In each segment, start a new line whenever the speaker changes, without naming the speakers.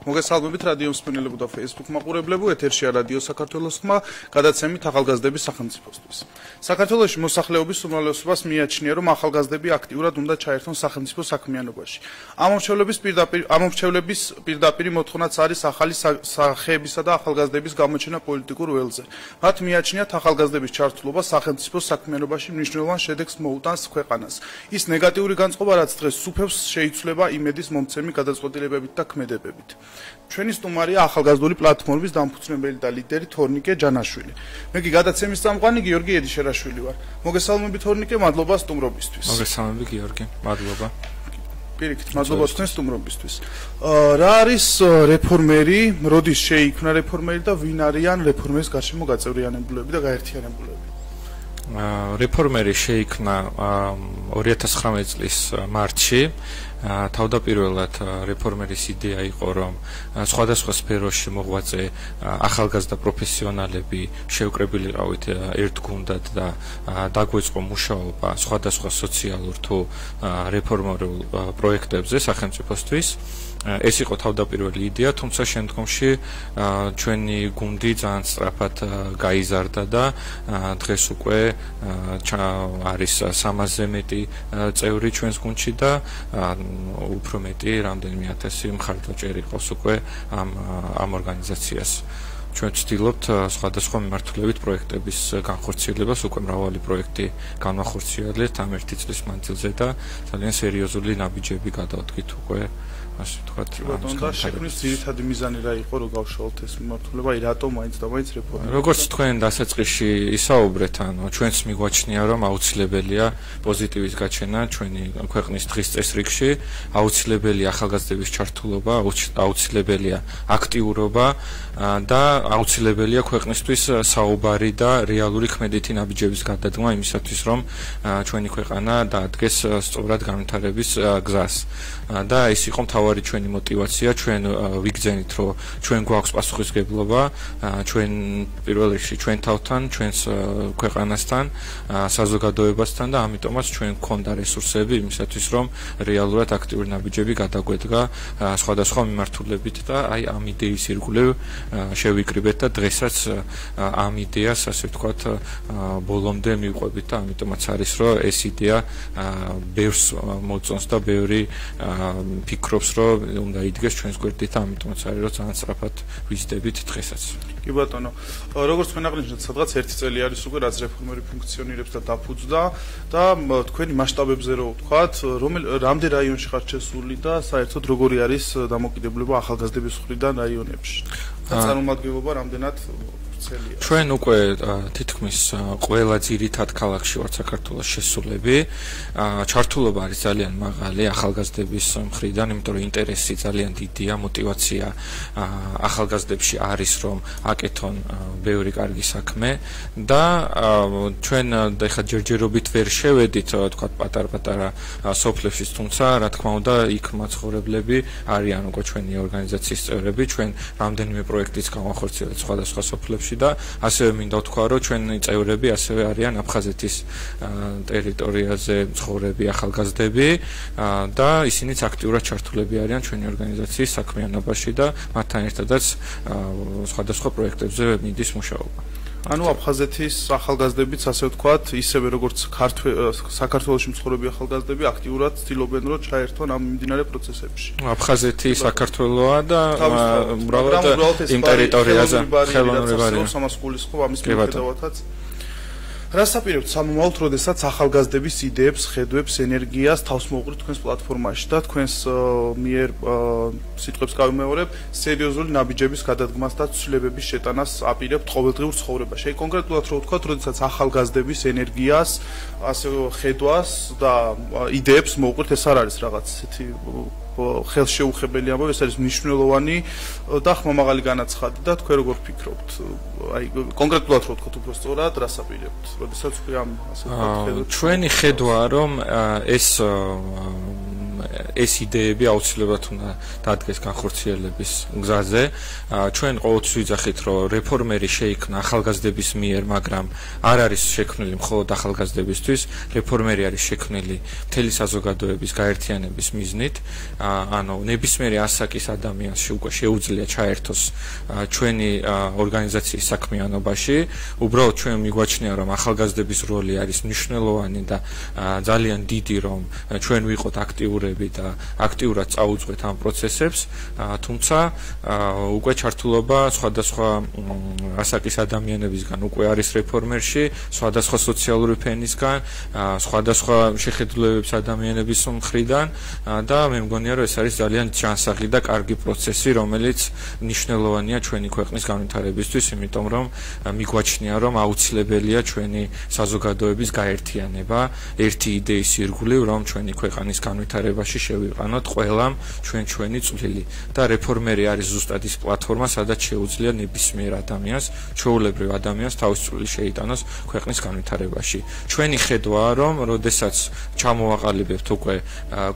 მოგესალმებით რადიო მსმენელებო და Facebook მაყურებლებო, ეთერშია რადიო საქართველოს ხმა, გადაცემით ახალგაზრდები სახელმწიფოსთვის. საქართველოში მოსახლეობის უმრავლესობას მიაჩნია, რომ ახალგაზრდები აქტიურად უნდა ჩაერთონ სახელმწიფო საქმიანობაში. ამომრჩევლების პირდაპირი მოთხოვნაც არის ახალი სახეებისა და ახალგაზრდების გამოჩენა პოლიტიკურ ველზე. მათ მიაჩნიათ ახალგაზრდების ჩართულობა სახელმწიფო საქმიანობაში მნიშვნელოვან შედეგს მოუტანს ქვეყანას. ის ნეგატიური განწყობა, რაც დღეს სუფევს, შეიცვლება იმედის მომცემი გადაწყვეტილებებით და ქმედებებით. ჩვენი სტუმარია ახალგაზრდული პლატფორმის დამფუძნებელი და ლიდერი თორნიკე ჯანაშვილი. მე კი გადაცემის წამყვანი გიორგი ედიშერაშვილი ვარ. მოგესალმებით თორნიკე, მადლობა სტუმრობისთვის.
მოგესალმებით გიორგი, მადლობა.
პირიქით, მადლობა თქვენ სტუმრობისთვის. რა არის რეფორმერი, როდის შეიქმნა რეფორმერი და ვინ არიან რეფორმერის გარშემო გაწევრიანებულები და გაერთიანებულები?
რეფორმერი შეიქმნა 2019 წლის მარტში. თავდაპირველად რეფორმერის იდეა იყო, რომ სხვადასხვა სფეროში მოღვაწე ახალგაზრდა პროფესიონალები შევკრებილიყავით ერთ გუნდად და დაგვეწყო მუშაობა სხვადასხვა სოციალურ თუ რეფორმორულ პროექტებზე სახელმწიფოსთვის. ეს იყო თავდაპირველი იდეა, თუმცა შემდგომში ჩვენი გუნდი ძალიან სწრაფად გაიზარდა და დღეს უკვე არის 300-ზე მეტი წევრი ჩვენს გუნდში და უფრო მეტი რამდენიმე ათასი მხარდაჭერი ყავს უკვე ამ ორგანიზაციას. ჩვენ ვცდილობთ სხვადასხვა მიმართულებით პროექტების განხორციელებას, უკვე მრავალი პროექტი განვახორციელებთ ამ ერთი წლის მანძილზე და ძალიან სერიოზული ნაბიჯები გადავდგით უკვე. ასე ვთქვათ,
და შექმნის ძირითადი მიზანი რა იყო, რომ გავშალოთ ეს მიმართულება, რატომ მაინც და მაინც რეფორმა?
როგორც თქვენ დასაწყისში ისაუბრეთ, ანუ ჩვენს მიგვაჩნია, რომ აუცილებელია პოზიტივის გაჩენა ჩვენი ქვეყნის დღის წესრიგში, აუცილებელია ახალგაზრდების ჩართულობა, აუცილებელია აქტიურობა და აუცილებელია ქვეყნისთვის საუბარი და რეალური ქმედითი ნაბიჯების გადადგმა იმისათვის, რომ ჩვენი ქვეყანა დაადგეს სწორად განვითარების გზას. და ეს იყო მთავარი ჩვენი мотивация, ჩვენ ვიგრძენით, რომ ჩვენ გვაქვს პასუხისმგებლობა, ჩვენ პირველ რიგში ჩვენ თავთან, ჩვენს ქვეყანასთან, საზოგადოებასთან და ამიტომაც ჩვენ გვქონდა რესურსები იმისათვის, რომ რეალურად აქტიური ნაბიჯები გადაგვედგა სხვადასხვა მიმართულებით და აი ამ იდეის ირგვლივ შევიკრიბეთ და დღესაც ამ იდეას, ასე ვთქვათ, ბოლომდე მივყვებით და ამიტომაც არის, რომ ეს იდეა ბევრს მოწონს და ბევრი ფიქრობს, რომ უნდა იდგეს ჩვენს გვერდით და ამიტომაც არის, რომ ძალიან სწრაფად ვიზიდებით დღესაც.
კი ბატონო, როგორც თქვენ აღნიშნეთ, სადღაც 1 წელი არის უკვე რაც რეფორმერი ფუნქციონირებს და დაფუძდა და თქვენი მასშტაბებზე რო ვთქვათ, რამდენ რაიონში ხართ შესული და საერთოდ როგორი არის დამოკიდებულება ახალგაზრდების მხრიდან რაიონებში? და წარმომადგენლობა რამდენად
ჩვენ უკვე თითქმის ყველა ძირითად ქალაქში ვართ საქართველოს შესულები. ჩართულობა არის ძალიან მაღალი ახალგაზრდების მხრიდან, იმიტომ რომ ინტერესი ძალიან დიდია, мотивация ახალგაზრდებში არის, რომ აკეთონ ბევრი კარგი საქმე და ჩვენ ეხლა ჯერჯერობით ვერ შევედით, თქვა პატარ-პატარა სოფლებში, თუმცა რა თქმა უნდა, იქ მაცხოვრებლები არიან უკვე ჩვენი ორგანიზაციის წევრები, ჩვენ რამდენიმე პროექტიც გავახორციელებთ სხვადასხვა სოფლებში და ასევე მინდა ვთქვა, რომ ჩვენი წევრები ასევე არიან აფხაზეთის ტერიტორიაზე მცხოვრები ახალგაზრდები და ისინიც აქტიურად ჩართულები არიან ჩვენი ორგანიზაციის საქმიანობაში და მათთან ერთადაც სხვადასხვა პროექტებზე მიდის მუშაობა.
ანუ აფხაზეთის ახალგაზრდებიც, ასე ვთქვათ, ისევე როგორც საქართველოში მცხოვრები ახალგაზრდები აქტიურად ცდილობენ, რომ ჩაერთონ ამ მიმდინარე პროცესებში.
აფხაზეთი საქართველოა და მრავალად იმ ტერიტორიაზე ხელოვნური არის.
ამას გულისხმობ ამის მიხედავათაც. რას აპირებთ სამომავლოდ, როდესაც ახალგაზრდების იდეებს, ხედვებს, ენერგიას თავს მოუყრით თქვენს პლატფორმაში და თქვენს მიერ სიტყვებს გავიმეორებ, სერიოზული ნაბიჯების გადადგმას და ცვლილებების შეტანას აპირებთ ყოველდღიურ ცხოვრებაში. აი კონკრეტულად რო ვთქვათ, როდესაც ახალგაზრდების ენერგიას, ასე ხედვას და იდეებს მოუყრით, ეს არ არის რაღაც ისეთი ხელშეუხებელი ამბავი, ეს არის მნიშვნელოვანი და ხმამაღალი განაცხადი და თქვენ როგორ ფიქრობთ? აი კონკრეტულად რო ვთქვათ უფრო სწორად, რას აპირებთ? როდესაც თქვენ ამ ასე ვთქვათ,
ჩვენი ხედვაა, რომ ეს ეს იდეები აუცილებლად უნდა დადგეს განხორციელების გზაზე. ჩვენ ყოველთვის ვიძახით, რომ რეფორმერი შეიქმნა ახალგაზრდების მიერ, მაგრამ არ არის შექმნილი მხოლოდ ახალგაზრდებისთვის, რეფორმერი არის შექმნილი მთელი საზოგადოების გაერთიანების მიზნით. ანუ ნებისმიერი ასაკის ადამიანს უკვე შეუძლია ჩაერთოს ჩვენი ორგანიზაციის საქმიანობაში. უბრალოდ ჩვენ მიგვაჩნია, რომ ახალგაზრდების როლი არის მნიშვნელოვანი და ძალიან დიდი, რომ ჩვენ ვიყოთ აქტიურები და აქტიურად წაუძღვეთ ამ პროცესებს, თუმცა უკვე ჩართულობა სხვადასხვა ასაკის ადამიანებისგან უკვე არის რეფორმერში, სხვადასხვა სოციალური ფენისგან, სხვადასხვა შეხედულებების ადამიანების მხრიდან და მე მგონია, რომ ეს არის ძალიან ჯანსაღი და კარგი პროცესი, რომელიც მნიშვნელოვანია ჩვენი ქვეყნის განვითარებისთვის, იმიტომ რომ მიგვაჩნია, რომ აუცილებელია ჩვენი საზოგადოების გაერთიანება, ერთი იდეის ირგვლივ, რომ ჩვენი ქვეყნის განვითარებაში შევიყანოთ ყველამ ჩვენი წვლილი და რეფორმერი არის ზუსტად ის პლატფორმა, სადაც შეუძლია ნებისმიერ ადამიანს, ჩვეულებრივ ადამიანს თავისი წვლილი შეიტანოს ქვეყნის განვითარებაში. ჩვენი ხედვაა, რომ როდესაც ჩამოვაყალიბებთ უკვე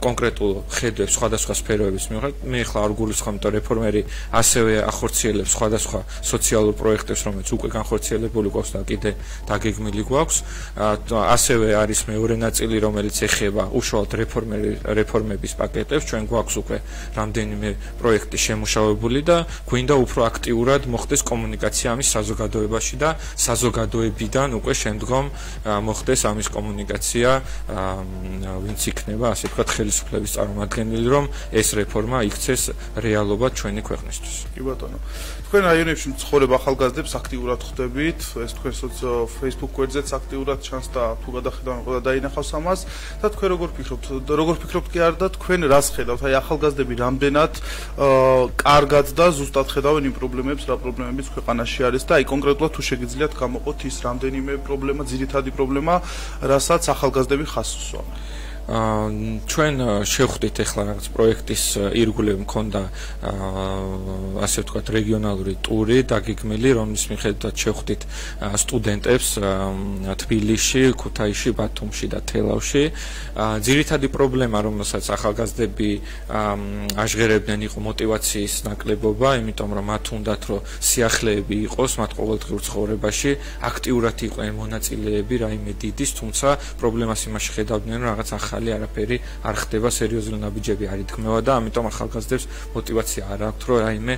კონკრეტულ ხედვებს სხვადასხვა სფეროების მიხედვით, მე ახლა არ გულისხმობ, რომ რეფორმერი ასევე ახორციელებს სხვადასხვა სოციალურ პროექტებს, რომელიც უკვე განხორციელებული გვაქვს და კიდე დაგეგმილი გვაქვს. ასევე არის მეორე ნაწილი, რომელიც ეხება უშუალოდ რეფორმების პაკეტებს. ჩვენ გვაქვს უკვე რამდენიმე პროექტი შემუშავებული და გვინდა უფრო აქტიურად მოხდეს კომუნიკაცია ამის საზოგადოებაში და საზოგადოებიდან უკვე შემდგომ მოხდეს ამის კომუნიკაცია, ვინც იქნება, ასე ვთქვათ, ხელისუფლების წარმომადგენელი, რომ ეს რეფორმა იქცეს რეალობად ჩვენი ქვეყნისთვის.
კი ბატონო. თქვენ რაიონებში მცხოვრებ ახალგაზრდებს აქტიურად ხვდებით, ეს თქვენ Facebook გვერდზეც აქტიურად ჩანს და თუ გადახედავთ ყველა დაინახავს ამას და თქვენ როგორ ფიქრობთ კი არ და თქვენ რას ხედავთ? აი ახალგაზრდები რამდენად კარგად და ზუსტად ხედავენ იმ პრობლემებს, რა პრობლემებიც ქვეყანაში არის და აი კონკრეტულად თუ შეგიძლიათ გამოყოთ ის რამდენიმე პრობლემა, ძირითადი პრობლემა, რასაც ახალგაზრდები ხაზს უსვამენ.
ჩვენ შევხვდით ახლა რაღაც პროექტის ირგვლივ მქონდა ასე ვთქვათ რეგიონალური ტური დაგეგმილი, რომლის მიხედვითაც შევხვდით სტუდენტებს თბილისში, ქუთაისში, ბათუმში და თელავში. ძირითადი პრობლემა, რომელსაც ახალგაზრდები აღღერებდნენ, იყო мотиваციის ნაკლებობა, იმიტომ რომ მათ უნდათ რომ სიახლეები იყოს მათ ყოველდღიურ ცხოვრებაში, აქტიურად იყვნენ მონაწილეები რაიმე დიდის, თუმცა პრობლემას იმაში ხედავდნენ, რომ რაღაც არაფერი არ ხდება, სერიოზული ნაბიჯები არ იდგმება და ამიტომ ახალგაზრდებს мотиваცია არ აქვთ, რომ რაიმე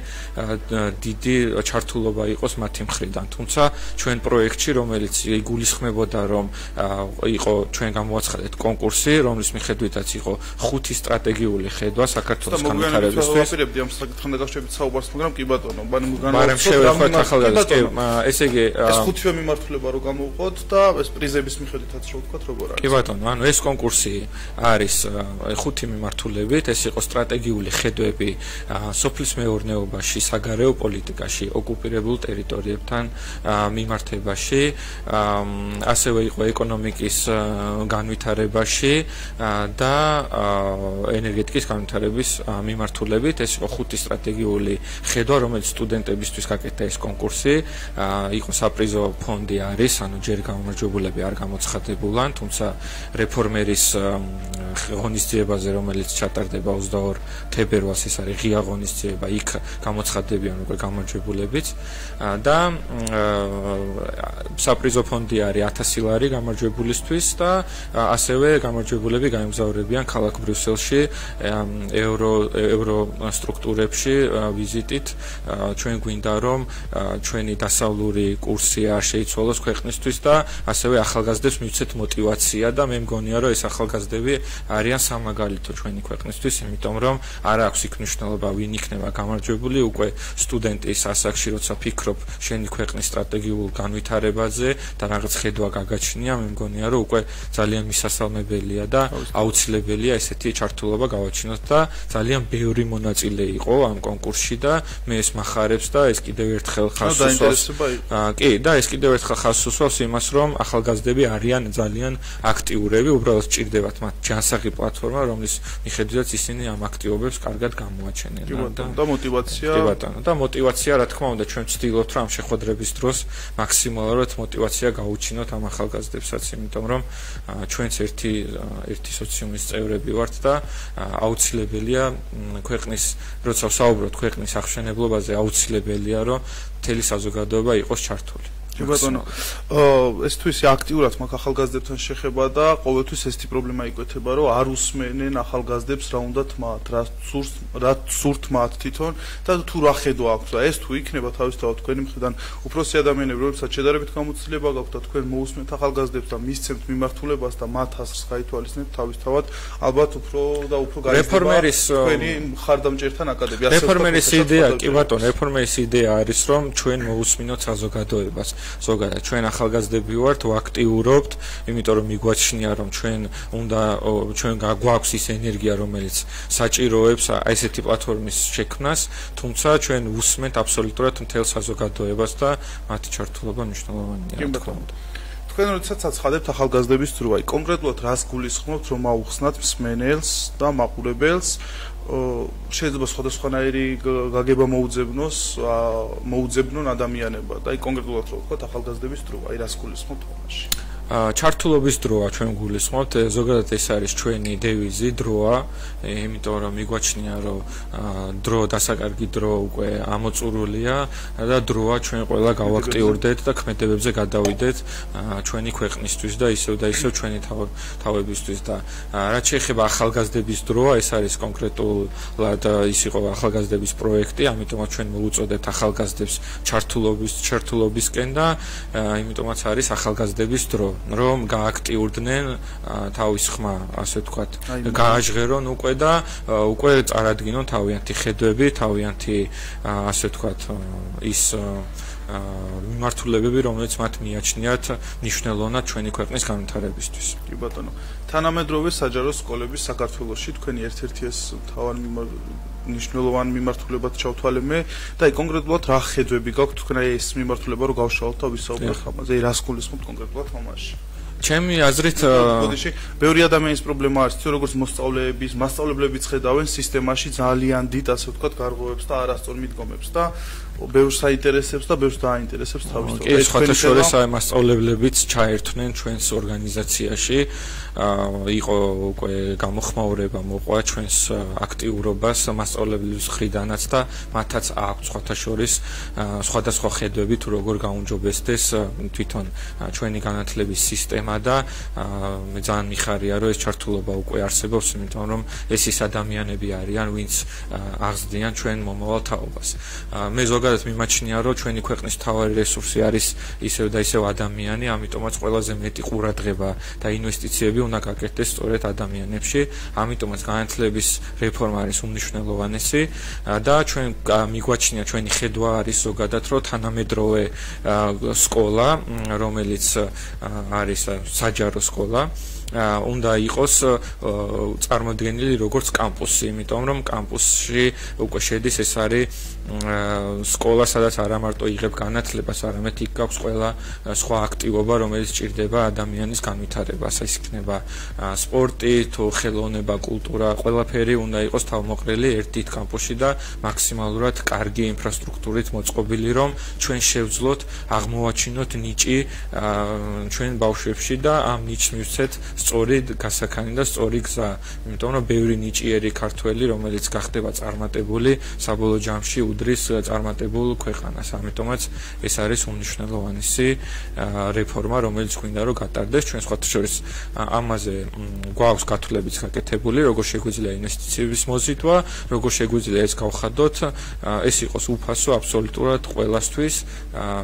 დიდი ჩართულობა იყოს მათი მხრიდან. თუმცა ჩვენ პროექტში, რომელიც იგულისხმებოდა, რომ იყო ჩვენ გამოვაცხადეთ კონკურსი, რომლის მიხედვითაც იყო 5 სტრატეგიული ხედვა საქართველოს განვითარებისთვის.
ვაპირებდი ამ საკითხთან დაკავშირებით საუბარს, მაგრამ კი ბატონო,
მაგრამ შევეხოთ ახალგაზრდებს. ესე იგი
ეს 5 მიმართულება რო გამოვყოთ და ეს პრიზების მიხედვითაც რო ვთქვათ, როგორ არის.
კი ბატონო, ანუ ეს კონკურსი არის 5 მიმართულებით, ეს იყო სტრატეგიული ხედვები სოფლის მეურნეობაში, საგარეო პოლიტიკაში, ოკუპირებულ ტერიტორიებთან მიმართებაში, ასევე იყო ეკონომიკის განვითარებაში და ენერგეტიკის განვითარების მიმართულებით. ეს იყო 5 სტრატეგიული ხედვა, რომელიც სტუდენტებისთვის გაკეთდა ეს კონკურსი. იყო საპრიზო ფონდი არის, ანუ ჯერ გამარჯვებულები არ გამოცხადებულან, თუმცა რეფორმერის ღონისძიებაზე, რომელიც ჩატარდება 22 თებერვალს, ეს არის ღია ღონისძიება, იქ გამოცხადებიან უკვე გამარჯვებულებიც და საპრიზო ფონდი არის 1000 ლარი გამარჯვებულისთვის და ასევე გამარჯვებულები გაემგზავრებიან ქალაქ ბრიუსელში ევრო სტრუქტურებში ვიზიტით. ჩვენ გვინდა, რომ ჩვენი დასავლური კურსი არ შეიცვალოს ქვეყნისთვის და ასევე ახალგაზრდებს მივცეთ мотиваცია და მე მგონია, რომ ეს ახალგაზრდები არიან სამაგალითო ჩვენი ქვეყნისთვის, იმიტომ რომ არ აქვს იქ მნიშვნელობა ვინ იქნება გამარჯვებული, უკვე სტუდენტის ასაკში როცა ფიქრობ შენი ქვეყნის სტრატეგიულ განვითარებაზე და რაღაც ხედვა გაგაჩნია, მე მგონია, რომ უკვე ძალიან მისასალმებელია და აუცილებელია ესეთი ჩართულობა გავაჩინოთ და ძალიან ბევრი მონაწილე იყო ამ კონკურსში და მე ეს მახარებს და ეს კიდევ ერთხელ ხაზს უსვამს. კი, და ეს კიდევ ერთხელ ხაზს უსვამს იმას, რომ ახალგაზრდები არიან ძალიან აქტიურები, უბრალოდ სჭირდება აბსოლუტურად მათ ჯანსაღი პლატფორმა, რომლის მიხედვითაც ისინი ამ აქტივობებს კარგად გამოაჩენენ
და мотивация.
კი ბატონო, და мотивация, რა თქმა უნდა, ჩვენ ვცდილობთ რომ შეხვედრების დროს მაქსიმალურად мотивация გაუჩინოთ ამ ახალგაზრდებსაც, იმიტომ რომ ჩვენც ერთი სოციუმის წევრები ვართ და აუცილებელია ქვეყნის, როცა ვსაუბრობთ ქვეყნის აღშენებლობაზე, აუცილებელია რომ მთელი საზოგადოება იყოს ჩართული.
კი ბატონო, ეს თუ ისე აქტიურად მაქვს ახალგაზრდებთან შეხება და ყოველთვის ესეთი პრობლემა იკვეთება, რომ არ უსმენენ ახალგაზრდებს რა უნდათ მათ, რა სურთ მათ თვითონ და თუ რა ხედვა აქვს და ეს თუ იქნება თავისთავად თქვენი მხრიდან უფროსი ადამიანები, რომლებსაც შედარებით გამოცდილება გაქვთ და თქვენ მოусმენთ ახალგაზრდებს და მისცემთ მიმართულებას და მათ აზრს გაითვალისწინებთ თავისთავად, ალბათ უფრო გაიზრდება თქვენი მხარდამჭერთან აკადემია.
რეფორმერის იდეა, კი ბატონო, რეფორმერის იდეა არის რომ ჩვენ მოусმინოთ საზოგადოებას. ზოგადად ჩვენ ახალგაზრდები ვართ, ვაქტიურობთ, იმიტომ რომ მიგვაჩნია რომ ჩვენ გვაქვს ის ენერგია, რომელიც საჭიროებს ესეთი პლატფორმის შექმნას, თუმცა ჩვენ უსმენთ აბსოლუტურად მთელ საზოგადოებას და მათი ჩართულობა მნიშვნელოვანია.
თქვენ როდესაც აცხადებთ ახალგაზრდების წრუა, კონკრეტულად რას გულისხმობთ, რომ აუხსნათ მსმენელს და მაყურებელს? შეიძლება სხვადასხვანაირი გაგება მოუძებნონ ადამიანებმა და კონკრეტულად რო ვთქვათ ახალგაზრდების წრუა, რას გულისხმობთ თამაში?
ჩართულობის დროა ჩვენ გულისხმობთ, ზოგადად ეს არის ჩვენი დევიზი დროა, იმიტომ რომ მიგვაჩნია რომ დრო დასაკარგი დრო უკვე ამოწურულია და დროა ჩვენ ყველა გავაქტიურდეთ და ქმედებებზე გადავიდეთ ჩვენი ქვეყნისთვის და ისევ ჩვენი თავებისთვის და რაც შეეხება ახალგაზრდების დროა, ეს არის კონკრეტულად ის იყო ახალგაზრდების პროექტი, ამიტომაც ჩვენ მოვუწოდებთ ახალგაზრდებს ჩართულობისკენ და იმიტომაც არის ახალგაზრდების დრო. რომ გააქტიურდნენ თავის ხმა, ასე ვთქვათ, გააჟღერონ უკვე და უკვე წარადგინონ თავიანთი ხედვები, თავიანთი, ასე ვთქვათ, ის მიმართულებები, რომელიც მათ მიაჩნიათ მნიშვნელოვნად ჩვენი ქვეყნის განვითარებისთვის.
კი ბატონო, თანამედროვე საჯარო სკოლების საქართველოში თქვენი ერთ-ერთი ეს მთავარი მნიშვნელოვანი მიმართულებად ჩავთვალე მე და კონკრეტულად რა ხედვები გაქვთ თქვენ ეს მიმართულება რომ გავშალოთ და ვისაუბროთ ამაზე, რას გულისხმობთ კონკრეტულად თამაში?
ჩემი აზრით,
ბევრი ადამიანის პრობლემა არის, როგორც მასწავლებლებიც ხედავენ სისტემაში ძალიან დიდ, ასე ვთქვათ, გარღვევებს და არასწორ მიდგომებს და ბევრს აინტერესებს და ბევრს დააინტერესებს თავისთავად.
ეს სხვათა შორის მასწავლებლებიც ჩაერთვნენ ჩვენს ორგანიზაციაში, იყო უკვე გამოხმაურება მოყვა ჩვენს აქტიურობას მასწავლებლების მხრიდანაც და მათაც აქვს სხვათა შორის სხვადასხვა ხედვები თუ როგორ გაუმჯობესდეს თვითონ ჩვენი განათლების სისტემა და მე ძალიან მიხარია რომ ეს ჩართულობა უკვე არსებობს, იმიტომ რომ ეს ის ადამიანები არიან, ვინც აღზრდიან ჩვენ მომავალ თაობას. მე ზოგადად მიმაჩნია რომ ჩვენი ქვეყნის მთავარი რესურსი არის ისევ და ისევ ადამიანი, ამიტომაც ყველაზე მეტი ყურადღება და ინვესტიციები უნდა გაკეთდეს სწორედ ადამიანებში, ამიტომაც განათლების რეფორმა არის უმნიშვნელოვანესი და ჩვენ მიგვაჩნია ჩვენი ხედვა არის ზოგადად რომ თანამედროვე სკოლა, რომელიც არის საჯარო სკოლა უნდა იყოს წარმოდგენილი როგორც კამპუსი, იმიტომ რომ კამპუსში უკვე შედის ეს არის სკოლა, სადაც არა მარტო იღებ განათლებას, არამედ იქ გაქვს ყველა სხვა აქტივობა, რომელიც ჭირდება ადამიანის განვითარებას. ეს იქნება სპორტი, თუ ხელოვნება, კულტურა, ყველაფერი უნდა იყოს თავმოყრილი ერთ დიდ კამპუსში და მაქსიმალურად კარგი ინფრასტრუქტურით მოწყობილი, რომ ჩვენ შევძლოთ აღმოვაჩინოთ ნიჭი ჩვენ ბავშვებში და ამ ნიჭს მივცეთ სწორი გასაქანი და სწორი გზა, იმიტომ რომ ბევრი ნიჭიერი ქართველი, რომელიც გახდება წარმატებული, საბოლოო ჯამში უდრის წარმატებულ ქვეყანას. ამიტომაც ეს არის უმნიშვნელოვანესი რეფორმა, რომელიც გვინდა რომ გატარდეს. ჩვენ სხვათა შორის ამაზე გვაქვს გათვლებიც გაკეთებული, როგორ შეგვიძლია ინვესტიციების მოზიდვა, როგორ შეგვიძლია ეს გავხადოთ, ეს იყოს უფასო აბსოლუტურად ყველასთვის,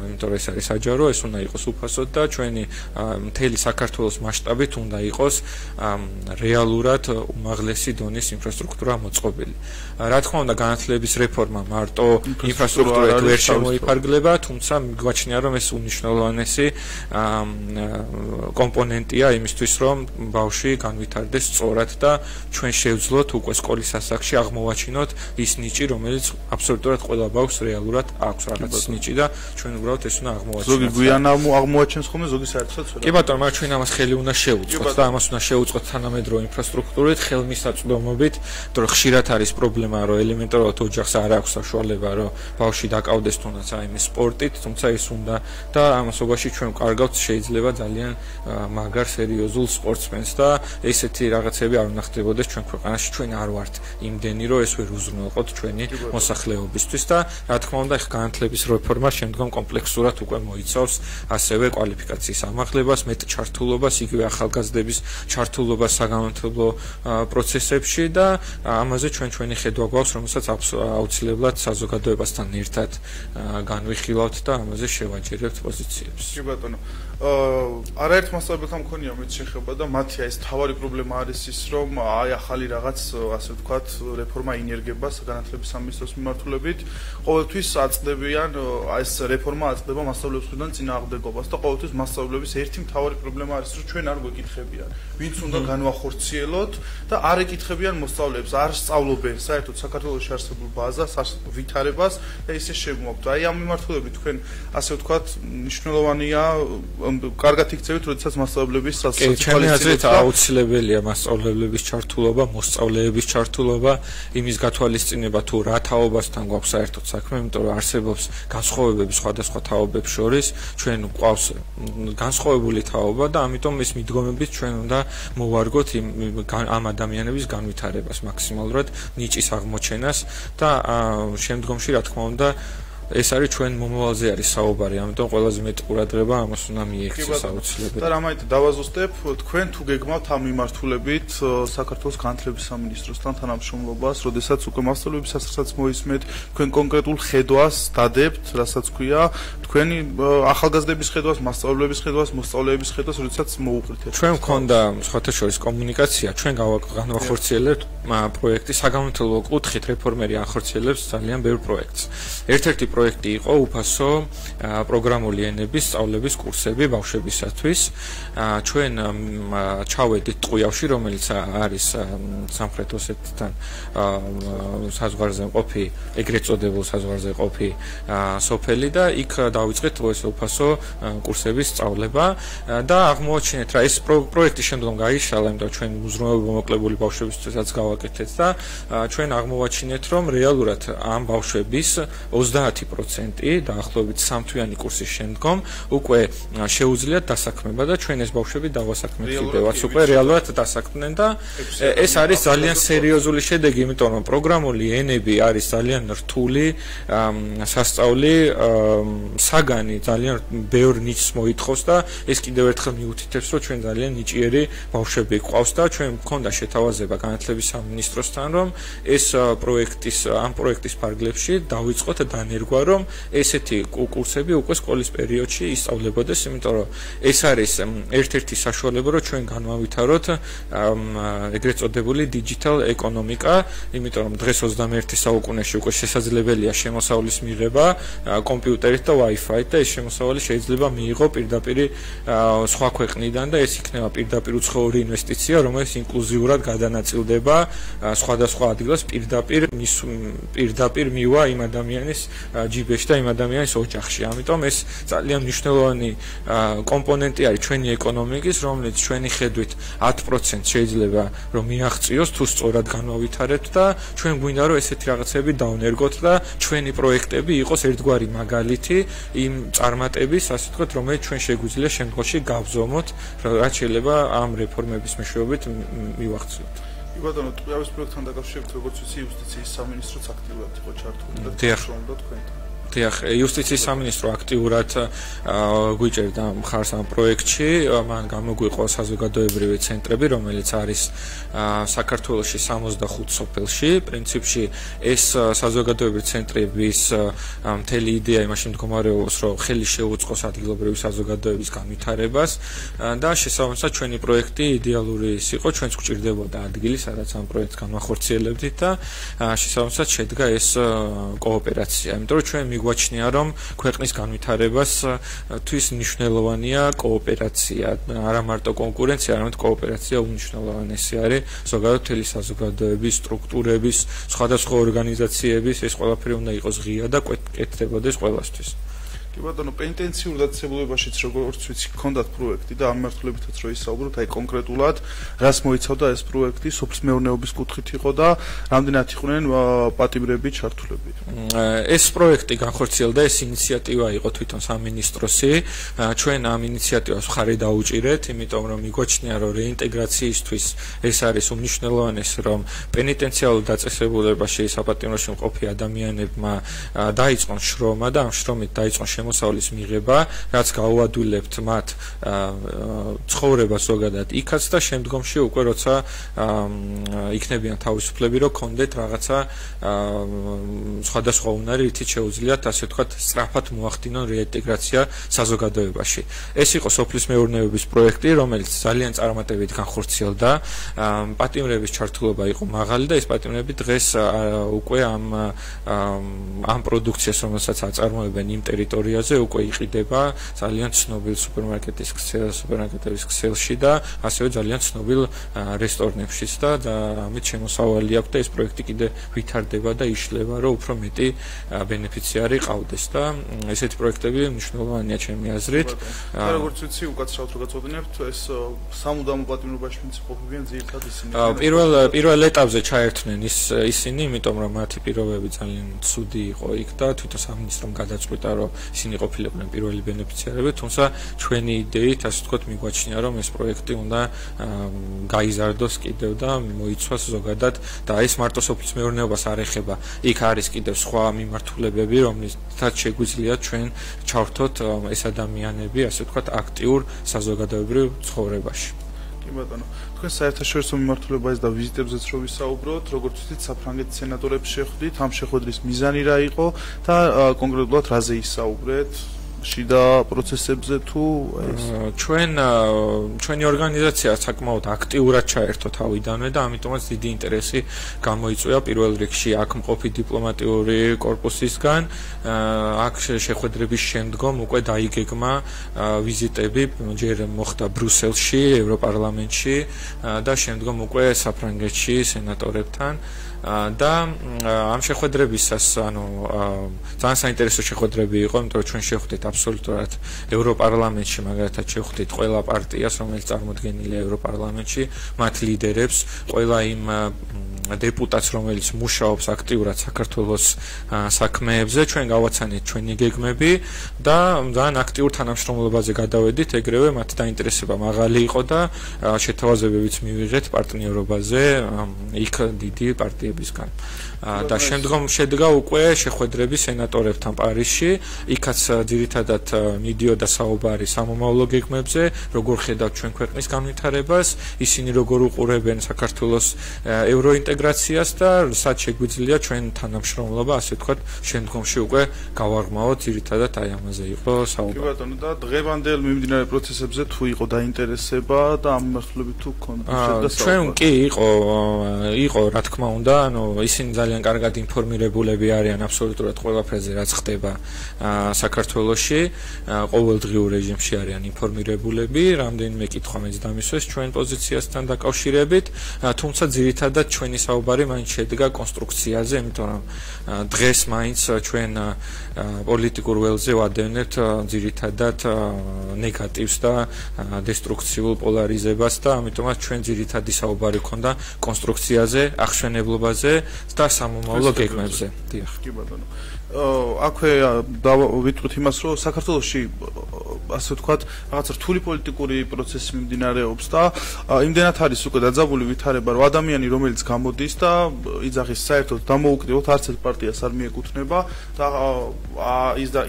იმიტომ რომ ეს არის საჯარო, ეს უნდა იყოს უფასოდ და ჩვენი მთელი საქართველოს მასშტაბით უნდა იყოს რეალურად უმაღლესი დონის ინფრასტრუქტურა მოწყობილი. რა თქმა უნდა, განათლების რეფორმა მარტო ინფრასტრუქტურით ვერ შემოიფარგლება, თუმცა მიგვაჩნია რომ ეს უმნიშვნელოვანესი კომპონენტია იმისთვის, რომ ბავშვი განვითარდეს სწორად და ჩვენ შევძლოთ უკვე სკოლის ასაკში აღმოვაჩინოთ ის ნიჭი, რომელიც აბსოლუტურად ყველა ბავშვს რეალურად აქვს რაღაც ნიჭი და ჩვენ უბრალოდ ეს უნდა აღმოვაჩინოთ.
ზოგი გვიან აღმოაჩენს ხოლმე, ზოგი საერთოდ ვერ.
კი ბატონო, მაგრამ ჩვენ ამას ხელი უნდა შევუწყოთ. და ამას უნდა შეუწყოთ თანამედროვე ინფრასტრუქტურით, ხელმისაწვდომობით, რომ ხშირად არის პრობლემა, რომ ელემენტარულად ოჯახს არ აქვს საშუალება, რომ ბავშვი დაკავდეს თუნდაც აიმე სპორტით, თუმცა ეს უნდა და ამასობაში ჩვენ კარგავთ შეიძლება ძალიან მაგარ სერიოზულ სპორტსმენს და ესეთი რაღაცები არ უნდა ხდებოდეს ჩვენ ქვეყანაში, ჩვენ არ ვართ იმდენი, რომ ეს ვერ უზრუნველყოთ ჩვენი მოსახლეობისთვის და რა თქმა უნდა, განათლების რეფორმა შემდგომ კომპლექსურად უკვე მოიცავს ასევე კვალიფიკაციის ამაღლებას, მეტ ჩართულობას, იგივე ახალგაზრდების ჩართულობას საგანმანათლებლო პროცესებში და ამაზე ჩვენი ხედვა გვაქვს, რომელსაც აუცილებლად საზოგადოებასთან ერთად განვიხილავთ და ამაზე შევაჯერებთ პოზიციებს.
კი ბატონო. არაერთ მასწავლებელთან მქონია მეც შეხება და მათი ეს თავარი პრობლემა არის ის, რომ აი ახალი რაღაც ასე ვთქვათ რეფორმა ინერგება განათლების სამინისტროს მიმართულებით. ყოველთვის აწყდებიან ეს რეფორმა აწყდება მასწავლებლების მხრიდან წინააღმდეგობას და ყოველთვის მასწავლებლების ერთი მთავარი პრობლემა არის, რომ ჩვენ არ გვეკითხებიან, ვინც უნდა განვახორციელოთ და არ ეკითხებიან მოსწავლეებს, არ სწავლობენ საერთოდ საქართველოში არსებულ ბაზას, ვითარებას და ისე შემოაქვთ. აი ამ მიმართულებით თქვენ ასე ვთქვათ მნიშვნელოვანია კარგად იქცევით, როდესაც მასწავლებლების
ჩემი აზრით აუცილებელია მასწავლებლების ჩართულობა, მოსწავლეების ჩართულობა, იმის გათვალისწინება თუ რა თაობასთან გვაქვს საერთოდ საქმე, იმიტომ რომ არსებობს განსხვავებები სხვადასხვა თაობებს შორის, ჩვენ გვყავს განსხვავებული თაობა და ამიტომ ეს მიდგომებით ჩვენ უნდა მოვარგოთ ამ ადამიანების განვითარებას მაქსიმალურად, ნიჭის აღმოჩენას და შემდგომში რა თქმა უნდა ეს არის ჩვენ მომავალზე არის საუბარი, ამიტომ ყველაზე მეტ ყურადღება ამას უნდა მიექცეს აუცილებლად.
და რამაით დავაზუსტებ, თქვენ თუ გეგმავთ ამ მიმართულებით საქართველოს განათლების სამინისტროსთან თანამშრომლობას, როდესაც უკვე მასწავლებლის ასასაც მოისმეთ, თქვენ კონკრეტულ ხედვას დადებთ, რასაც ქვია, თქვენი ახალგაზრდების ხედვას, მასწავლებლების ხედვას, მოსწავლეების ხედვას, როდესაც მოუყრით.
ჩვენ მქონდა სხვათა შორის კომუნიკაცია, ჩვენ განვახორციელებთ პროექტი საგანმანათლებლო კუთხით რეფორმერი ახორციელებს ძალიან ბევრ პროექტს. ერთ-ერთი პროექტი იყო უფასო პროგრამული ენების სწავლების კურსები ბავშვებისათვის. ჩვენ ჩავედით ტყუიავში, რომელიც არის სამხრეთ ოსეთთან საზღვარზე მყოფი, ეგრეთ წოდებულ საზღვარზე მყოფი სოფელი და იქ დავიწყეთ ეს უფასო კურსების სწავლება და აღმოაჩინეთ რა ეს პროექტი შემდგომ გაიშალა, იმიტომ ჩვენ უზრუნველობა მოკლებული ბავშვებისთვისაც გავაკეთეთ და ჩვენ აღმოვაჩინეთ, რომ რეალურად ამ ბავშვების 30% დაახლოებით 3 თვიანი კურსის შემდგომ უკვე შეუძლიათ დასაქმება და ჩვენ ეს ბავშვები დავასაქმეთ კიდევაც უკვე რეალურად დასაქმდნენ და ეს არის ძალიან სერიოზული შედეგი, იმიტომ რომ პროგრამული ენები არის ძალიან რთული სასწავლი საგანი, ძალიან ბევრ ნიჭს მოითხოვს და ეს კიდევ ერთხელ მიუთითებს, რომ ჩვენ ძალიან ნიჭიერი ბავშვები გვყავს და ჩვენ მქონდა შეთავაზება განათლების სამინისტროსთან, რომ ეს ამ პროექტის ფარგლებში დავიწყოთ დანერგვა, რომ ესეთი კურსები უკვე სკოლის პერიოდში ისწავლებოდეს, იმიტომ რომ ეს არის ერთ-ერთი საშუალება, რომ ჩვენ განვავითაროთ ეგრეთ წოდებული digital ეკონომიკა, იმიტომ რომ დღეს 21 საუკუნეში უკვე შესაძლებელია შემოსავლის მიღება კომპიუტერით და Wi-Fi-ით და ეს შემოსავალი შეიძლება მიიღო პირდაპირ სხვა ქვეყნიდან და ეს იქნება პირდაპირ უცხოური ინვესტიცია, რომელიც ინკლუზიურად გადანაწილდება სხვადასხვა ადგილას პირდაპირ მივა იმ ადამიანის ჯიბეში და იმ ადამიანის ოჯახში. ამიტომ ეს ძალიან მნიშვნელოვანი კომპონენტი არის ჩვენი ეკონომიკის, რომელიც ჩვენი ხედვით 10% შეიძლება რომ მიაღწიოს თუ სწორად განვავითარებთ და ჩვენ გვინდა რომ ესეთი რაღაცები დავნერგოთ და ჩვენი პროექტები იყოს ერთგვარი მაგალითი იმ წარმატების, ასე ვთქვათ, რომელიც ჩვენ შეგვიძლია შემდგომში გავზომოთ, რაც შეიძლება ამ რეფორმების მეშვეობით მივახციოთ.
კი ბატონო, ტყუიავის პროექტთან დაკავშირებით, როგორც ვიცი, იუსტიციის სამინისტროც აქტიურად იყო ჩართული და თანამშრომლობდა თქვენთან.
დიახ, იუსტიციის სამინისტრო აქტიურად გვიჭერდა მხარს ამ პროექტში, მან გამოგვიყო საზოგადოებრივი ცენტრები, რომელიც არის საქართველოში 65 სოფელში. პრინციპში ეს საზოგადოებრივი ცენტრების მთელი იდეა იმაში მდგომარეობს, რომ ხელი შეუწყოს ადგილობრივი საზოგადოების განვითარებას და შესაბამისად ჩვენი პროექტი იდეალური იყო, ჩვენც გვჭირდებოდა ადგილი, სადაც ამ პროექტს განვახორციელებდით და შესაბამისად შედგა ეს კოოპერაცია. იმიტომ რომ ჩვენ მიგვაჩნია, რომ ქვეყნის განვითარებასთვის მნიშვნელოვანია კოოპერაცია, არა მარტო კონკურენცია, არამედ კოოპერაცია უმნიშვნელოვანესი არის ზოგადად მთელი საზოგადოების, სტრუქტურების, სხვადასხვა ორგანიზაციების, ეს ყველაფერი უნდა იყოს ღია და კეთდებოდეს ყველასთვის.
კი ბატონო, პენტენციურ დაწესებულებაშიც როგორც ვიცი, ჰქონდათ პროექტი და ამ მიმართულებითაც რო ისაუბროთ, აი კონკრეტულად რას მოიცავდა ეს პროექტი, სოფლის მეურნეობის კუთხით იყო და რამდენად იყვნენ პატიმრები ჩართულები.
ეს პროექტი განხორციელდა, ეს ინიციატივა იყო თვითონ სამინისტროსი. ჩვენ ამ ინიციატივას მხარი დაუჭირეთ, იმიტომ რომ მიგვაჩნია, რომ რეინტეგრაციისთვის ეს არის უმნიშვნელოვანესი, რომ პენიტენციალურ დაწესებულებაში საპატიმროში მყოფი ადამიანებმა დაიწყონ შრომა და ამ შრომით დაიწყონ შემოსავლის მიღება, რაც გაუადვილებთ მათ ცხოვრებას ზოგადად იქაც და შემდგომში უკვე როცა იქნებიან თავისუფლები, რომ კონდეთ რაღაცა სხვადასხვა უნარი, რითიც შეუძლიათ, ასე ვთქვათ, სწრაფად მოახდინონ რეინტეგრაცია საზოგადოებაში. ეს იყო სოფლის მეურნეობის პროექტი, რომელიც ძალიან წარმატებით განხორციელდა. პატიმრების ჩართულობა იყო მაღალი და ეს პატიმრები დღეს უკვე ამ პროდუქციას, რომელსაც აწარმოებენ იმ ტერიტორიაზე, უკვე იყიდება ძალიან ცნობილ სუპერმარკეტების ქსელში და ასევე ძალიან ცნობილ რესტორნებშიც და ამით შემოსავალი აქვს და ეს პროექტი კიდე ვითარდება და იშლება, რომ უფრო მეტი ბენეფიციარი ყავდეს და ესეთი პროექტები მნიშვნელოვანია ჩემი აზრით.
როგორც ვიცი, უკაცრავად რო გაწოდნებთ, ეს სამუდამო პატიმრობაში მყოფებიან ძირითადად ისინი.
პირველ ეტაპზე ჩაერთვნენ ისინი, იმიტომ რომ მათი პირობები ძალიან ცუდი იყო იქ და თვითონ სამინისტრომ გადაწყვიტა, რომ ისინი ყოფილიყვნენ პირველი ბენეფიციარები, თუმცა ჩვენი იდეით, ასე ვთქვათ, მიგვაჩნია, რომ ეს პროექტი უნდა გაიზარდოს კიდევ და მოიცვას ზოგადად და ეს მარტო სოფლის მეურნეობას არ ეხება. იქ არის კიდევ სხვა მიმართულებები, რომლითაც შეგვიძლია ჩვენ ჩავრთოთ ეს ადამიანები, ასე ვთქვათ, აქტიურ საზოგადოებრივ ცხოვრებაში.
კი ბატონო, თქვენ საერთაშორისო მიმართულებაზე და ვიზიტებზეც რო ვისაუბროთ, როგორც ვთქვით, საფრანგეთის სენატორებს შეხვდით, ამ შეხვედრის მიზანი რა იყო და კონკრეტულად რაზე ისაუბრეთ? შიდა პროცესებზე თუ ეს
ჩვენი ორგანიზაცია საკმაოდ აქტიურად ჩაერთო თავიდანვე და ამიტომაც დიდი ინტერესი გამოიწვია პირველ რიგში აქ მყოფი დიპლომატიური კორპუსისგან. აქ შეხვედრების შემდგომ უკვე დაიგეგმა ვიზიტები, ჯერ მოხდა ბრუსელში, ევროპარლამენტში და შემდგომ უკვე საფრანგეთში სენატორებთან. და ამ შეხვედრებისას ძალიან საინტერესო შეხვედრები იყო, იმიტომ რომ ჩვენ შეხვდით აბსოლუტურად ევროპარლამენტში, მაგალითად შეხვდით ყველა პარტიას, რომელიც წარმოდგენილია ევროპარლამენტში, მათ ლიდერებს, ყველა იმ დეპუტატს, რომელიც მუშაობს აქტიურად საქართველოს საქმეებზე, ჩვენ გავაცანით ჩვენი გეგმები და ძალიან აქტიურ თანამშრომლობაზე გადავედით, ეგრევე მათ დაინტერესება მაღალი იყო და შეთავაზებებიც მივიღეთ პარტნიორობაზე იქ დიდი პარტიებისგან. და შემდგომ შედგა უკვე შეხვედრები სენატორებთან პარიზში, იქაც ძირითადად მიდიოდა საუბარი სამომავლო გეგმებზე, როგორ ხედავთ ჩვენ ქვეყნის განვითარებას, ისინი როგორ უყურებენ საქართველოს ევროინტეგრაციას და სად შეგვიძლია ჩვენ თანამშრომლობა, ასე ვთქვათ, შემდგომში უკვე გავაღრმავოთ, ძირითადად აი ამაზე იყო საუბარი.
კი ბატონო, და დღევანდელ მიმდინარე პროცესებზე თუ იყო დაინტერესება და ამ მიმართულებით თუ გქონდა საუბარი?
ჩვენ კი იყო, რა თქმა უნდა, ისინი ძალიან კარგად ინფორმირებულები არიან აბსოლუტურად ყველაფერზე, რაც ხდება საქართველოში, ყოველდღიურ რეჟიმში არიან ინფორმირებულები, რამდენიმე კითხვა მეც დამისვეს ჩვენ პოზიციასთან დაკავშირებით, თუმცა ძირითადად ჩვენი საუბარი მაინც შედგა კონსტრუქციაზე, იმიტომ რომ დღეს მაინც ჩვენ პოლიტიკურ ველზე ვადევნებთ ძირითადად ნეგატივს და დესტრუქციულ პოლარიზებას და ამიტომაც ჩვენ ძირითადი საუბარი ქონდა კონსტრუქციაზე, აღშენებლობაზე და სამომავლო გეგმებზე. დიახ.
კი ბატონო. აქვე ვიტყვით იმას, რომ საქართველოში ასე ვთქვათ, რაღაცა რთული პოლიტიკური პროცესი მიმდინარეობს და იმდენად არის უკვე დაძაბული ვითარება, რომ ადამიანი, რომელიც გამოდის და იძახის საერთოდ დამოუკიდებლად არც ერთ პარტიას არ მიეკუთვნება და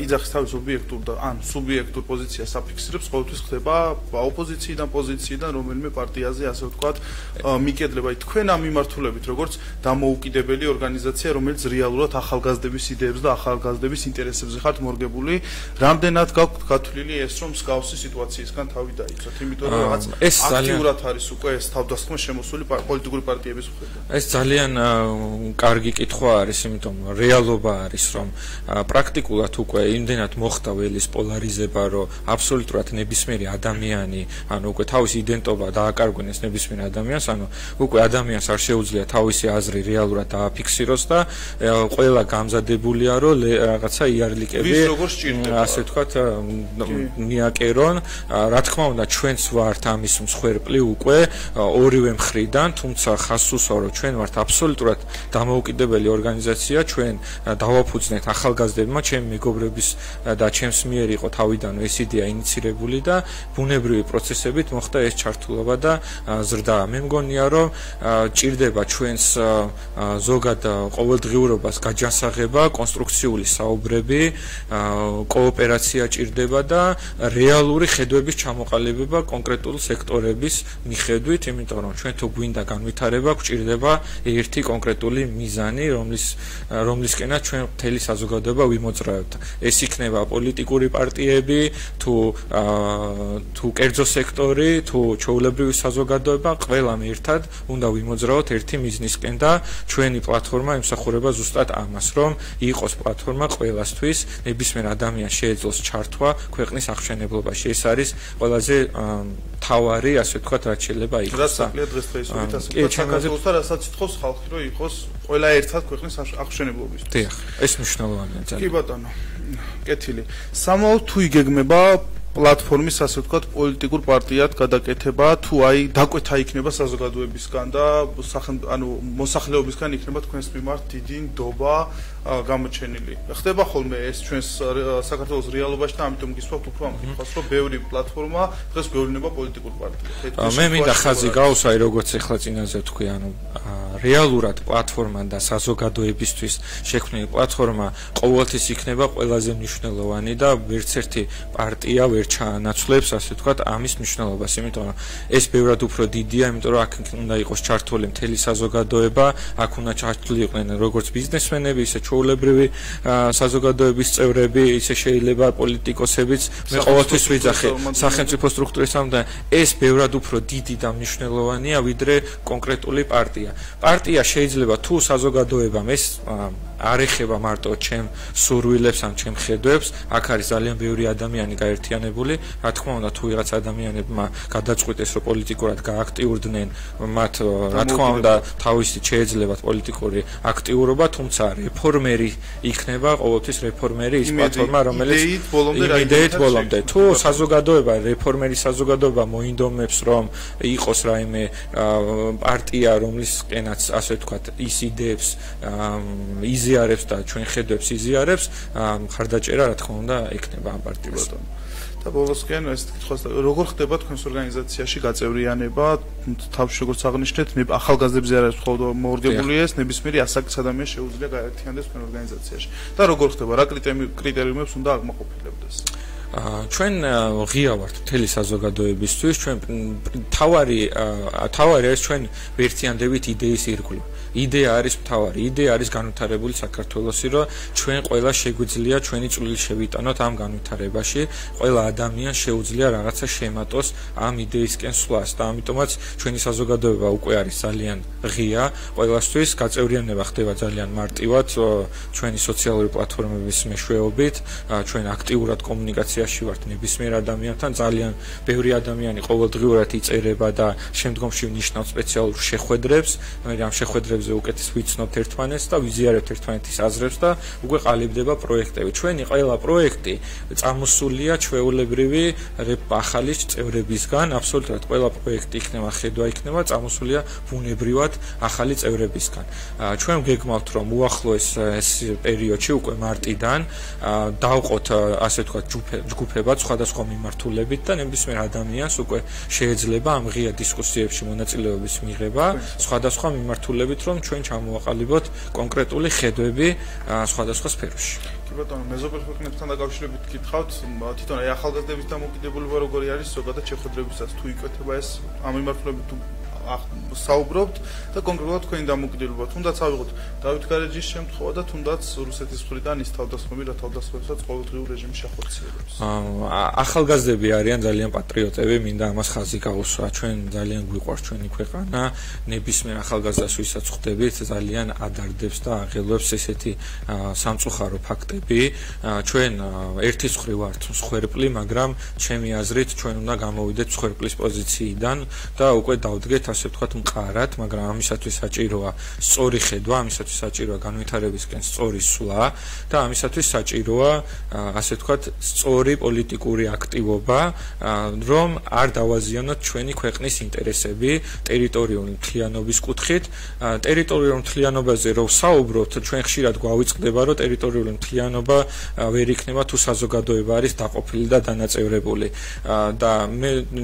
იძახის თავის ობიექტურ და ან სუბიექტურ პოზიციას აფიქსირებს, ყოველთვის ხდება ოპოზიციიდან პოზიციიდან რომელიმე პარტიაზე, ასე ვთქვათ, მიკედლება. თქვენ ამ მიმართულებით, როგორც დამოუკიდებელი ორგანიზაცია, რომელიც რეალურად ახალგაზრდების იდეებს და ახალგაზრდების ინტერესებზე ხართ მორგებული, რამდენად გაქვთ გათვლილი ეს, რომ მსგავსი სიტუაციისგან თავი დაიცვათ, იმიტომ რომ რაღაც აქტიურად არის უკვე ეს თავდასხმა შემოსული პოლიტიკური პარტიების მხრიდან.
ეს ძალიან კარგი კითხვა არის, იმიტომ რეალობა არის, რომ პრაქტიკულად უკვე იმდენად მოხდა ველის პოლარიზება, რომ აბსოლუტურად ნებისმიერი ადამიანი, უკვე თავისი იდენტობა დააკარგვინეს ნებისმიერ ადამიანს, უკვე ადამიანს არ შეუძლია თავისი აზრი რეალურად დააფიქსიროს და ყველა გამზადებულია, რომ რაღაცა იარლიკები ასე ვთქვათ, მიაკერონ. Რა თქმა უნდა, ჩვენც ვართ ამის მსხვერპლი უკვე ორივე მხრიდან, თუმცა ხაზს უსვამ, რომ ჩვენ ვართ აბსოლუტურად დამოუკიდებელი ორგანიზაცია, ჩვენ დავაფუძნეთ ახალგაზრდებმა, ჩემი მეგობრების და ჩემს მიერ იყო თავიდანვე ეს იდეა ინიცირებული და ბუნებრივი პროცესებით მოხდა ეს ჩართულობა და ზრდა. მე მგონია, რომ ჭირდება ჩვენს ზოგად ყოველდღიურობას გაჯანსაღება, კონსტრუქციული საუბრები, კოოპერაცია ჭირდება და რეალური ხედვების ჩამოყალიბება კონკრეტულ სექტორების მიხედვით, იმიტომ რომ ჩვენ თუ გვინდა განვითარება, გვჭირდება ერთი კონკრეტული მიზანი, რომლისკენაც ჩვენ მთელი საზოგადოება ვიმოძრავებთ. ეს იქნება პოლიტიკური პარტიები, თუ კერძო სექტორი, თუ ჩვეულებრივი საზოგადოება, ყველამ ერთად უნდა ვიმოძრავოთ ერთი მიზნისკენ და ჩვენი პლატფორმა ემსახურება ზუსტად ამას, რომ იყოს პლატფორმა ყველასთვის, ნებისმიერ ადამიანს შეეძლოს ჩართვა ქვეყნის აღმშენებლობაში. ეს არის ყველაზე თავარი, ასე ვთქვათ, რაც შეიძლება იყოს.
რაც საკლია დღესდღეობით, ასე ვთქვათ, საქართველოსთან, რასაც ითხოვს ხალხი, რომ იყოს ყველა ერთად ქვეყნის აღმშენებლობისთვის.
დიახ, ეს მნიშვნელოვანია ძალიან.
კი ბატონო, კეთილი. სამავალ თუ იგეგმება პლატფორმის, ასე ვთქვათ, პოლიტიკურ პარტიად გადაკეთება, თუ აი დაკვეთა იქნება საზოგადოებისგან და მოსახლეობისგან იქნება თქვენს მიმართ დიდი ნდობა გამოჩენილი. ხდება ხოლმე ეს ჩვენს საქართველოს რეალობაში და ამიტომ გისვამთ უფრო ამ კითხვას, რომ ბევრი პლატფორმა დღეს გვევლინება პოლიტიკურ პარტიად.
მე მინდა ხაზი გავუსვა, როგორც ახლა წინაზე ვთქვი, რეალურად პლატფორმა და საზოგადოებისთვის შექმნილი პლატფორმა ყოველთვის იქნება ყველაზე მნიშვნელოვანი და ვერც ერთი პარტია ვერ ჩაანაცვლებს, ასე ვთქვათ, ამის მნიშვნელობას, იმიტომ რომ ეს ბევრად უფრო დიდია, იმიტომ რომ აქ უნდა იყოს ჩართული მთელი საზოგადოება, აქ უნდა ჩართული იყვნენ როგორც ბიზნესმენები, ისე ჩვეულებრივი საზოგადოების წევრები, ისე შეიძლება პოლიტიკოსებიც. მე ყოველთვის ვიძახე სახელმწიფო სტრუქტურისამ და ეს ბევრად უფრო დიდი და მნიშვნელოვანია, ვიდრე კონკრეტული პარტია. პარტია შეიძლება თუ საზოგადოებამ ეს არ ეხება მარტო ჩემ სურვილებს ან ჩემ ხედვებს, აქ არის ძალიან ბევრი ადამიანი გაერთიანებული, რა თქმა უნდა, თუ ვიღაც ადამიანებმა გადაწყვიტეს, რომ პოლიტიკურად გააქტიურდნენ, მათ რა თქმა უნდა, თავისი შეეძლებათ პოლიტიკური აქტიურობა, თუმცა რეფორმერი იქნება, ყოველთვის რეფორმერი ის პლატფორმა, რომელიც იმედით ბოლომდე. თუ საზოგადოება, რეფორმერი საზოგადოება მოინდომებს, რომ იყოს რაიმე პარტია, რომლისკენაც, ასე ვთქვათ, ის იდეებს იზიარებს და ჩვენ ხედვებს იზიარებს, მხარდაჭერა რა თქმა უნდა ექნება ამ პარტიას.
და ბოლოსკენ ეს კითხვას როგორ ხდება თქვენს ორგანიზაციაში გაწევრიანება, თავში როგორც აღნიშნეთ, ახალგაზრდებზე არ არის მხოლოდ მორგებული ეს, ნებისმიერი ასაკის ადამიანს შეუძლია გაერთიანდეს თქვენ ორგანიზაციაში. და როგორ ხდება, რა კრიტერიუმებს უნდა აღმოყოფილებდეს?
ჩვენ ღია ვართ მთელი საზოგადოებისთვის, ჩვენ თავარი არის ჩვენ ვერთიანდებით იდეის ირგვლივ. იდეა არის მთავარი, იდეა არის განვითარებული საქართველოსი, რომ ჩვენ ყველა შეგვიძლია ჩვენი წვლილი შევიტანოთ ამ განვითარებაში, ყველა ადამიანს შეუძლია რაღაცა შემატოს ამ იდეისკენ სვლას და ამიტომაც ჩვენი საზოგადოება უკვე არის ძალიან ღია, ყველასთვის გაწევრიანება ხდება ძალიან მარტივად ჩვენი სოციალური პლატფორმების მეშვეობით, ჩვენ აქტიურად კომუნიკაციაში ვართ ნებისმიერ ადამიანთან, ძალიან ბევრი ადამიანი ყოველდღიურად იწერება და შემდგომში ნიშნავს სპეციალურ შეხვედრებს, ამ შეხვედრებზე უკეთეს ვიცნობთ ერთმანეთს და ვიზიარებთ ერთმანეთის აზრებს და უკვე ყალიბდება პროექტები. ჩვენი ყველა პროექტი წამოსულია ჩვეულებრივი ახალი წევრებისგან, აბსოლუტურად ყველა პროექტი იქნება, ხედვა იქნება წამოსულია ბუნებრივად ახალი წევრებისგან. ჩვენ გეგმავთ, რომ უახლოეს ეს პერიოდში უკვე მარტიდან დავყოთ, ასე ვთქვათ, ჯგუფებად სხვადასხვა მიმართულებით და ნებისმიერ ადამიანს უკვე შეიძლება ამ ღია დისკუსიებში მონაწილეობის მიღება სხვადასხვა მიმართულებით, რომ ჩვენ ჩამოვაყალიბოთ კონკრეტული ხედვები სხვადასხვა სფეროში.
კი ბატონო, მეზობელ ქვეყნებთან დაკავშირებით გითხავთ, თვითონ აი ახალგაზრდების დამოკიდებულება როგორი არის ზოგადად შეხვედრებისას, თუ იკვეთება ეს ამ მიმართულებით თუ საუბრობთ და კონკრეტულად თქვენი დამოკიდებულება, თუნდაც ავიღოთ დავით გარეჯის შემთხვევა და თუნდაც რუსეთის მხრიდან ის თავდასხმები, რა თავდასხმებსაც ყოველდღიურ რეჟიმში ახორციელებს.
ახალგაზრდები არიან ძალიან პატრიოტები, მინდა ამას ხაზი გავუსვა. ჩვენ ძალიან გვიყვარს ჩვენი ქვეყანა, ნებისმიერ ახალგაზრდას ვისაც ხვდებით, ძალიან ადარდებს და აღელვებს ესეთი სამწუხარო ფაქტები. ჩვენ ერთის მხრივ ვართ მსხვერპლი, მაგრამ ჩემი აზრით ჩვენ უნდა გამოვიდეთ მსხვერპლის პოზიციიდან და უკვე დავდგეთ ასე ვთქვათ, მყარად, მაგრამ ამისათვის საჭიროა სწორი ხედვა, ამისათვის საჭიროა განვითარებისკენ სწორი სვლა და ამისათვის საჭიროა, ასე ვთქვათ, სწორი პოლიტიკური აქტივობა, რომ არ დავაზიანოთ ჩვენი ქვეყნის ინტერესები ტერიტორიული მთლიანობის კუთხით. ტერიტორიული მთლიანობაზე რო ვსაუბრობთ, ჩვენ ხშირად გვავიწყდება, რომ ტერიტორიული მთლიანობა ვერ იქნება თუ საზოგადოება არის დაყოფილი და დანაწევრებული. და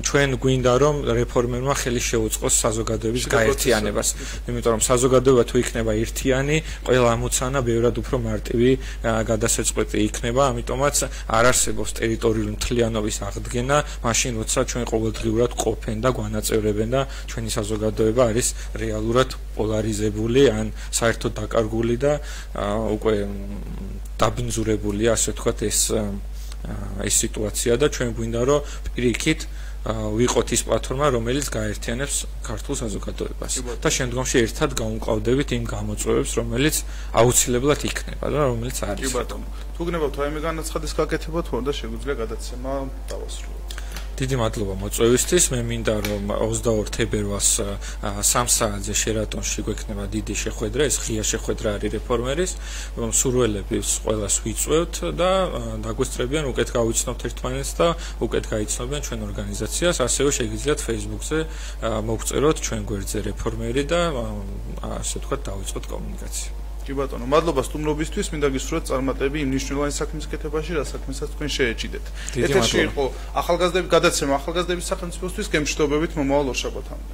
ჩვენ გვინდა რომ რეფორმერმა ხელი შეუწყოს საზოგადოების გაერთიანებას. იმიტომ რომ საზოგადოება თუ იქნება ერთიანი, ყველა ამოცანა ბევრად უფრო მარტივი გადასაწყვეტი იქნება, ამიტომაც არ არსებობს ტერიტორიული მთლიანობის აღდგენა, მაშინ როცა ჩვენ ყოველდღიურად ყოფენ და გვანაწევრებენ და ჩვენი საზოგადოება არის რეალურად პოლარიზებული, ან საერთოდ დაკარგული და უკვე დაბინძურებულია, ასე ვთქვათ, ეს სიტუაცია და ჩვენ გვინდა რომ პირიქით ვიყოთ ის პლატფორმა, რომელიც გაერთიანებს ქართულ საზოგადოებას და შემდგომში ერთად გავუმკლავდებით იმ გამოწვევებს, რომელიც აუცილებლად იქნება და რომელიც არის.
კი ბატონო. თუ გნებავთ რაიმე განაცხადის გაკეთება, თუ უნდა შეგვიძლია გადაცემა დავასრულოთ.
დიდი მადლობა მოწვევისთვის. მე მინდა რომ 22 თებერვალს 3 საათზე შერატონში გვექნება დიდი შეხვედრა, ეს ღია შეხვედრა არის რეფორმერის, მსურველებს ყველას ვიწვევთ და დაგვესწრებიან უკეთ გავიცნობთ ერთმანეთს და უკეთ გაიცნობენ ჩვენ ორგანიზაციას, ასევე შეგიძლიათ Facebook-ზე მოგწეროთ ჩვენ გვერდზე რეფორმერი და ასე ვთქვათ დავიწყოთ კომუნიკაცია.
კი ბატონო, მადლობა სტუმრობისთვის, მინდა გისურვოთ წარმატები იმ მნიშვნელოვანი საქმის კეთებაში, რა საქმესაც თქვენ შეეჭიდეთ. ეთერში იყო ახალგაზრდები გადაცემა ახალგაზრდების სახელმწიფოსთვის, გემშვიდობებით მომავალ ორშაბათამდე.